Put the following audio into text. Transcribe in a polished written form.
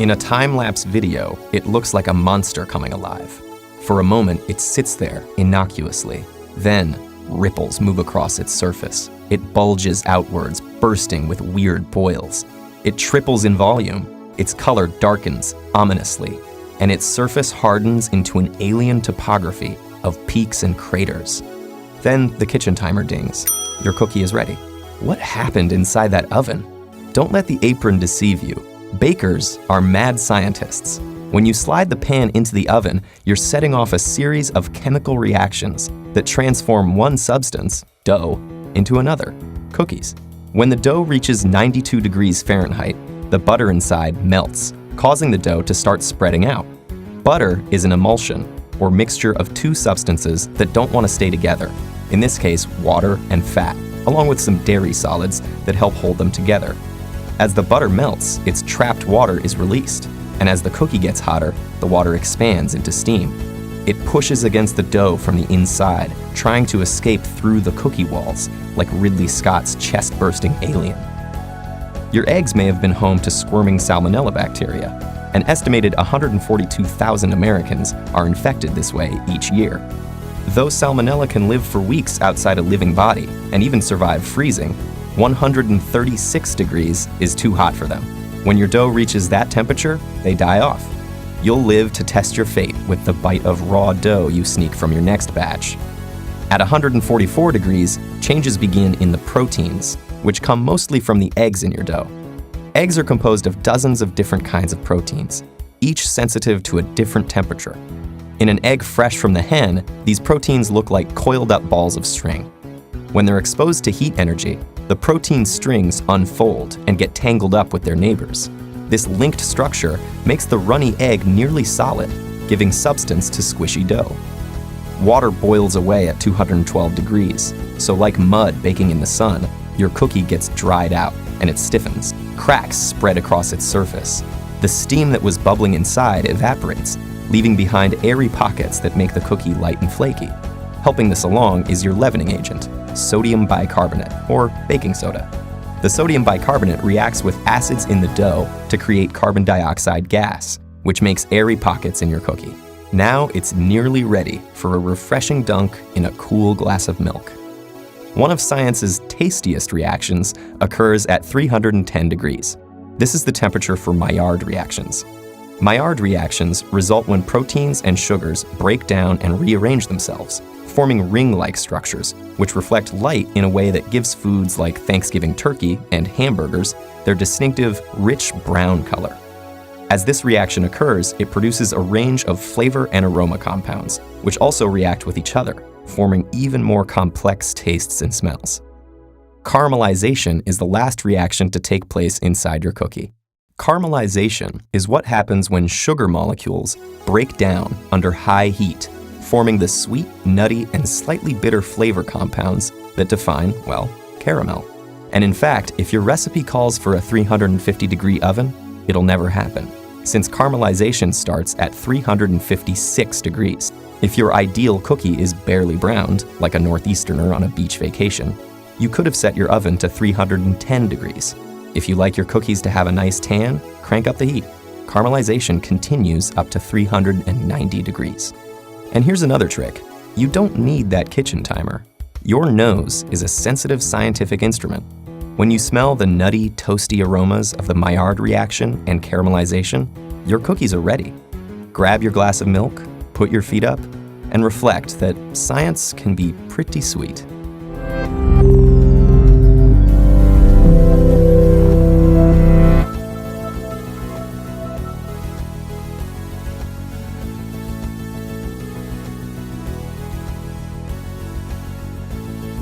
In a time-lapse video, it looks like a monster coming alive. For a moment, it sits there innocuously. Then, ripples move across its surface. It bulges outwards, bursting with weird boils. It triples in volume. Its color darkens ominously, and its surface hardens into an alien topography of peaks and craters. Then the kitchen timer dings. Your cookie is ready. What happened inside that oven? Don't let the apron deceive you. Bakers are mad scientists. When you slide the pan into the oven, you're setting off a series of chemical reactions that transform one substance, dough, into another, cookies. When the dough reaches 92 degrees Fahrenheit, the butter inside melts, causing the dough to start spreading out. Butter is an emulsion, or mixture of two substances that don't want to stay together, in this case, water and fat, along with some dairy solids that help hold them together. As the butter melts, its trapped water is released, and as the cookie gets hotter, the water expands into steam. It pushes against the dough from the inside, trying to escape through the cookie walls, like Ridley Scott's chest-bursting alien. Your eggs may have been home to squirming salmonella bacteria. An estimated 142,000 Americans are infected this way each year. Though salmonella can live for weeks outside a living body and even survive freezing, 136 degrees is too hot for them. When your dough reaches that temperature, they die off. You'll live to test your fate with the bite of raw dough you sneak from your next batch. At 144 degrees, changes begin in the proteins, which come mostly from the eggs in your dough. Eggs are composed of dozens of different kinds of proteins, each sensitive to a different temperature. In an egg fresh from the hen, these proteins look like coiled up balls of string. When they're exposed to heat energy, the protein strings unfold and get tangled up with their neighbors. This linked structure makes the runny egg nearly solid, giving substance to squishy dough. Water boils away at 212 degrees, so like mud baking in the sun, your cookie gets dried out and it stiffens. Cracks spread across its surface. The steam that was bubbling inside evaporates, leaving behind airy pockets that make the cookie light and flaky. Helping this along is your leavening agent, sodium bicarbonate, or baking soda. The sodium bicarbonate reacts with acids in the dough to create carbon dioxide gas, which makes airy pockets in your cookie. Now it's nearly ready for a refreshing dunk in a cool glass of milk. One of science's tastiest reactions occurs at 310 degrees. This is the temperature for Maillard reactions. Maillard reactions result when proteins and sugars break down and rearrange themselves, forming ring-like structures, which reflect light in a way that gives foods like Thanksgiving turkey and hamburgers their distinctive, rich brown color. As this reaction occurs, it produces a range of flavor and aroma compounds, which also react with each other, forming even more complex tastes and smells. Caramelization is the last reaction to take place inside your cookie. Caramelization is what happens when sugar molecules break down under high heat, forming the sweet, nutty, and slightly bitter flavor compounds that define, well, caramel. And in fact, if your recipe calls for a 350-degree oven, it'll never happen, since caramelization starts at 356 degrees. If your ideal cookie is barely browned, like a Northeasterner on a beach vacation, you could have set your oven to 310 degrees. If you like your cookies to have a nice tan, crank up the heat. Caramelization continues up to 390 degrees. And here's another trick. You don't need that kitchen timer. Your nose is a sensitive scientific instrument. When you smell the nutty, toasty aromas of the Maillard reaction and caramelization, your cookies are ready. Grab your glass of milk, put your feet up, and reflect that science can be pretty sweet.